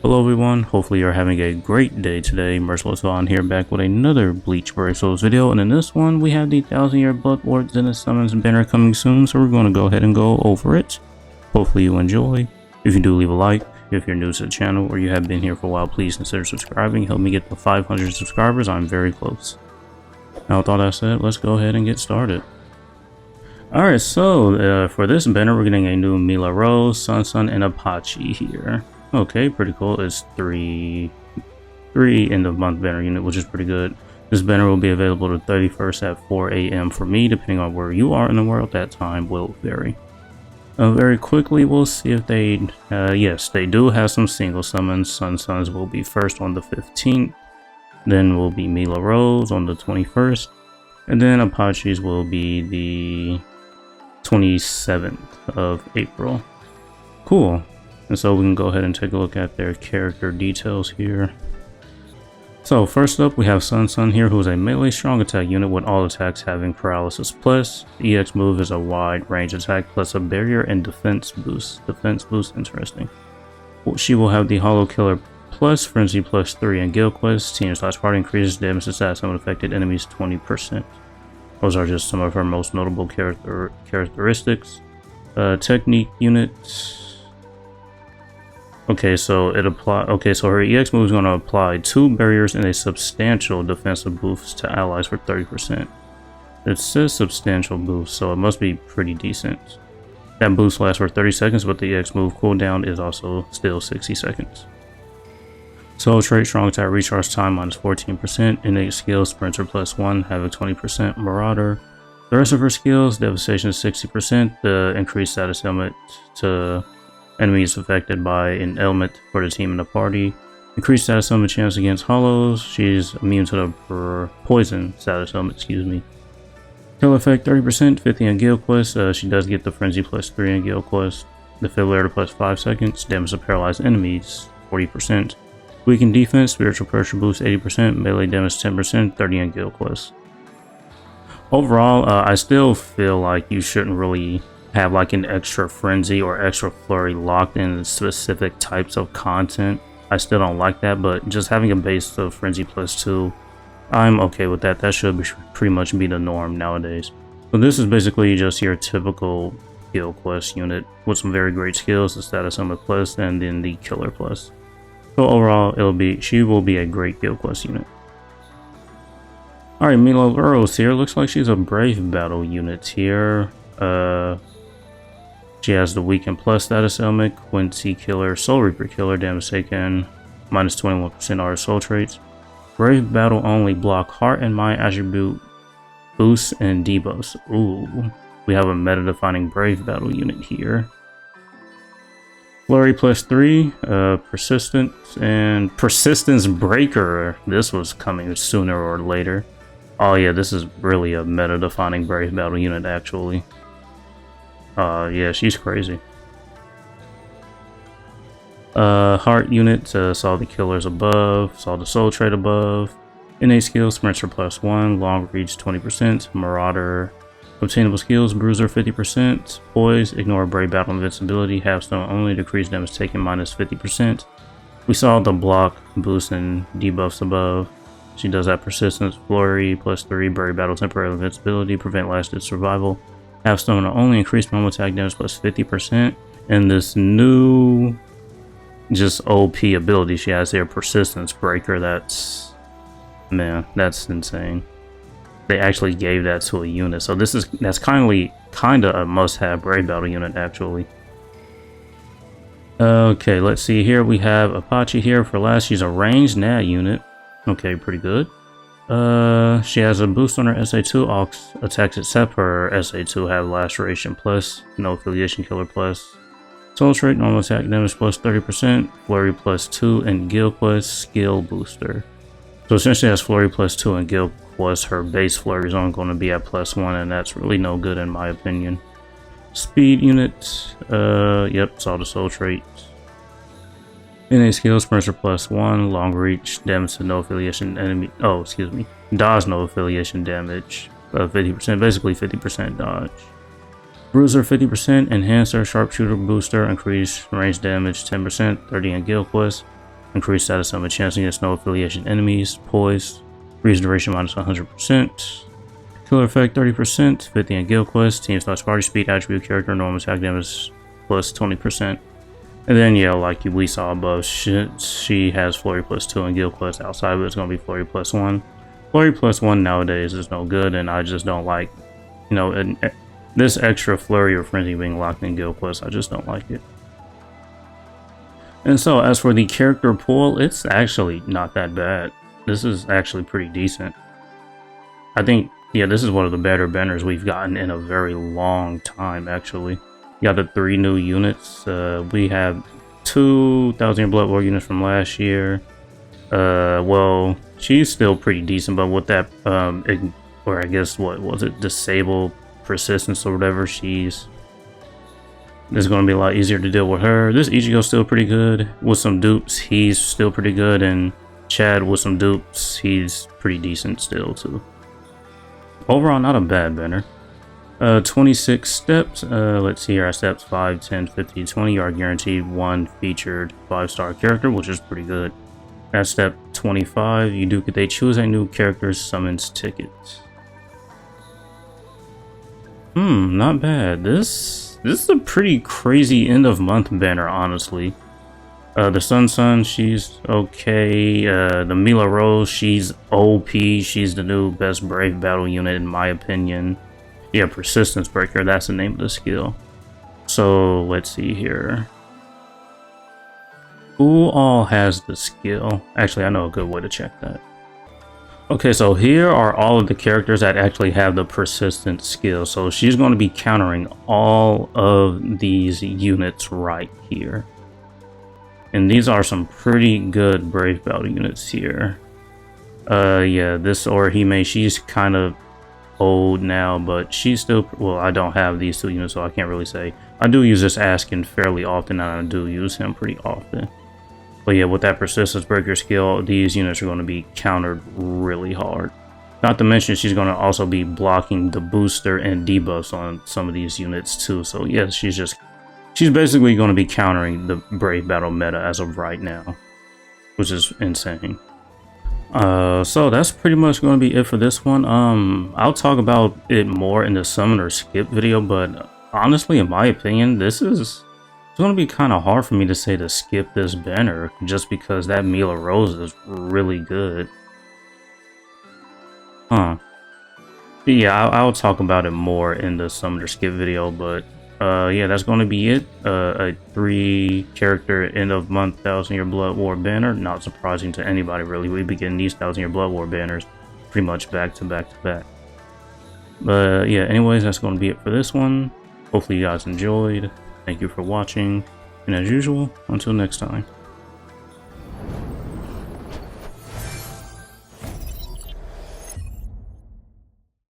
Hello everyone, hopefully you're having a great day today. Merciless on here back with another Bleach Brave Souls video, and in this one we have the 1000-year Blood Lord Zenith Summons banner coming soon, so we're going to go ahead and go over it. Hopefully you enjoy. If you do, leave a like. If you're new to the channel or you have been here for a while, please consider subscribing. Help me get to 500 subscribers. I'm very close. Now with all that said, let's go ahead and get started. Alright, so for this banner we're getting a new Mila Rose, Sun, and Apache here. Okay, pretty cool. It's three end of month banner unit, which is pretty good. This banner will be available the 31st at 4 a.m. for me, depending on where you are in the world. That time will vary. Very quickly, we'll see if they, yes, they do have some single summons. Suns will be first on the 15th, then will be Mila Rose on the 21st, and then Apaches will be the 27th of April. Cool. And so we can go ahead and take a look at their character details here. So first up we have Sun here, who is a melee strong attack unit with all attacks having paralysis plus. The EX move is a wide range attack plus a barrier and defense boost. Interesting. She will have the Hollow Killer plus Frenzy plus 3 and Guild Quest. Team/party increases damage to stats on affected enemies 20%. Those are just some of her most notable characteristics. Technique units. Okay, so her EX move is going to apply 2 barriers and a substantial defensive boost to allies for 30%. It says substantial boost, so it must be pretty decent. That boost lasts for 30 seconds, but the EX move cooldown is also still 60 seconds. Soul trait, strong attack, recharge time minus 14%, innate skills, sprinter plus 1, having 20%, marauder. The rest of her skills, devastation is 60%, the increased status element to enemies affected by an ailment for the team and the party. Increased status element chance against hollows. She's immune to the poison status element, Kill effect 30%, 50 in Guild Quest. She does get the Frenzy plus 3 in Guild Quest. Defibrillator plus 5 seconds. Damage to paralyzed enemies 40%. Weakened defense, spiritual pressure boost 80%, melee damage 10%, 30 in Guild Quest. Overall, I still feel like you shouldn't really have like an extra frenzy or extra flurry locked in specific types of content. I still don't like that, but just having a base of frenzy plus 2, I'm okay with that. That should pretty much be the norm nowadays. So this is basically just your typical Guild Quest unit with some very great skills, the status element plus, and then the killer plus. So overall, she will be a great Guild Quest unit. Alright, Mila Rose here. Looks like she's a Brave Battle unit here. She has the Weaken Plus status element, Quincy Killer, Soul Reaper Killer, damage taken, minus 21% are soul traits. Brave Battle only, block Heart and Mind attribute boosts and debuffs. Ooh, we have a meta-defining Brave Battle unit here. Flurry plus 3, Persistence, and Persistence Breaker. This was coming sooner or later. Oh yeah, this is really a meta-defining Brave Battle unit actually. Yeah, she's crazy. Heart unit, saw the killers above, saw the soul trait above. Innate skills, sprinter plus 1, long reach 20%, marauder, obtainable skills, bruiser 50%, poise, ignore brave battle invincibility, half-stone only, decrease damage taken minus 50%. We saw the block, boost, and debuffs above. She does have persistence, flurry plus 3, brave battle, temporary invincibility, prevent lasted survival. Half-stone only, increased normal attack damage plus 50%, and this new just OP ability she has here, Persistence Breaker. That's insane. They actually gave that to a unit, so that's kinda a must-have Brave Battle unit actually. Okay, let's see here. We have Apache here for last. She's a ranged NAD unit. Okay, pretty good. She has a boost on her SA2. All attacks except her SA2 have laceration plus, no affiliation killer plus. Soul trait, normal attack damage plus 30%, flurry plus 2, and Guild Quest skill booster. So essentially has flurry plus 2 and Guild Quest. Her base flurry is only going to be at plus 1, and that's really no good in my opinion. Speed unit, yep, saw the soul trait. NA skills, sprinter plus 1, long reach, damage to no affiliation enemy. Oh, excuse me. Dodge no affiliation damage. 50%, basically 50% dodge. Bruiser 50%, Enhancer, Sharpshooter Booster, increase range damage 10%, 30 in Guild Quest. Increased status summon chance against no affiliation enemies. Poise. Freeze duration minus 100%. Killer effect 30%. 50 in guild quest. Team starts party speed attribute character. Normal attack damage plus 20%. And then, yeah, like we saw above, she has Flurry plus 2 in guild quest. Outside of it, it's going to be Flurry plus 1. Flurry plus 1 nowadays is no good, and I just don't like, you know, this extra Flurry or Frenzy being locked in guild quest. I just don't like it. And so, as for the character pool, it's actually not that bad. This is actually pretty decent. I think, yeah, this is one of the better banners we've gotten in a very long time, actually. You got the 3 new units. We have 2 1,000-Year Blood War units from last year. Well, she's still pretty decent, but with that, or I guess, what was it, disable persistence or whatever, this is going to be a lot easier to deal with her. This Ichigo's still pretty good. With some dupes, he's still pretty good, and Chad with some dupes, he's pretty decent still, too. Overall, not a bad banner. 26 steps. Let's see here. At steps 5, 10, 15, 20, you are guaranteed 1 featured 5-star character, which is pretty good. At step 25, you do get they choose a new character's summons ticket. Not bad. This is a pretty crazy end of month banner, honestly. The Sun, she's okay. The Mila Rose, she's OP. She's the new best Brave Battle unit in my opinion. Yeah, Persistence Breaker, that's the name of the skill. So, let's see here. Who all has the skill? Actually, I know a good way to check that. Okay, so here are all of the characters that actually have the Persistence skill. So, she's going to be countering all of these units right here. And these are some pretty good Brave Battle units here. Yeah, this Orihime, she's kind of old now, but she's still, well, I don't have these 2 units, so I can't really say. I do use this Askin fairly often, and I do use him pretty often. But yeah, with that Persistence Breaker skill, these units are going to be countered really hard. Not to mention, she's going to also be blocking the booster and debuffs on some of these units too. So yeah, she's basically going to be countering the Brave Battle meta as of right now, which is insane. So that's pretty much going to be it for this one. I'll talk about it more in the Summoner Skip video, but honestly, in my opinion, it's going to be kind of hard for me to say to skip this banner, just because that Mila Rose is really good. But yeah, I'll talk about it more in the Summoner Skip video, but yeah, that's going to be it. A 3-character end of month 1,000-Year Blood War banner. Not surprising to anybody, really. We've been getting these 1,000-Year Blood War banners pretty much back to back to back. But yeah, anyways, that's going to be it for this one. Hopefully you guys enjoyed. Thank you for watching. And as usual, until next time.